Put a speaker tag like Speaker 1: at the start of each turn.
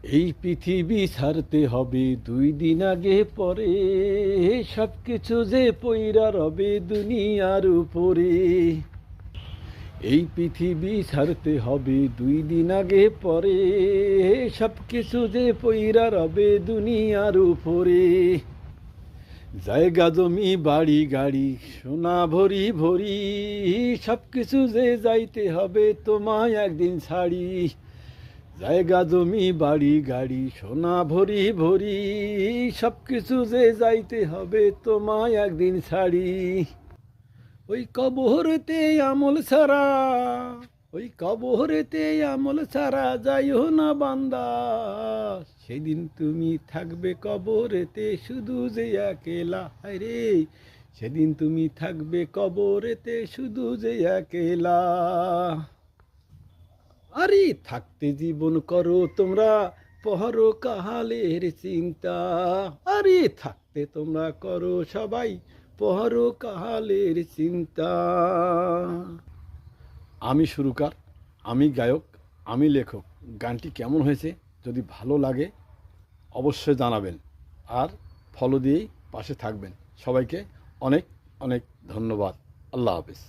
Speaker 1: এই পৃথিবী ছাড়তে হবে 2 দিন আগে পরে, সব কিছু যে পইরা রবে দুনিয়ার উপরে। এই পৃথিবী ছাড়তে হবে 2 দিন আগে পরে, সব কিছু যে পইরা রবে দুনিয়ার উপরে। জায়গা জমি বাড়ি গাড়ি সোনা ভরি ভরি, সব কিছু যে যাইতে হবে তোমায় একদিন ছাড়ি। জায়গা জমি বাড়ি গাড়ি সোনা ভরি ভরি, সব কিছু যে যাইতে হবে তোমায় একদিন ছাড়ি। ওই কবরেতে আমল ছাড়া, ওই কবরেতে আমল ছাড়া যাইও না বান্দা। সেদিন তুমি থাকবে কবরেতে শুধু যে একেলা, রে সেদিন তুমি থাকবে কবরেতে শুধু যে একেলা। আরে থাকতে জীবন করো তোমরা পরকালের চিন্তা, আরে থাকতে তোমরা করো সবাই পরকালের চিন্তা। আমি সুরকার, আমি গায়ক, আমি লেখক। গানটি কেমন হয়েছে যদি ভালো লাগে অবশ্যই জানাবেন, আর ফলো দিয়েই পাশে থাকবেন। সবাইকে অনেক অনেক ধন্যবাদ। আল্লাহ হাফেজ।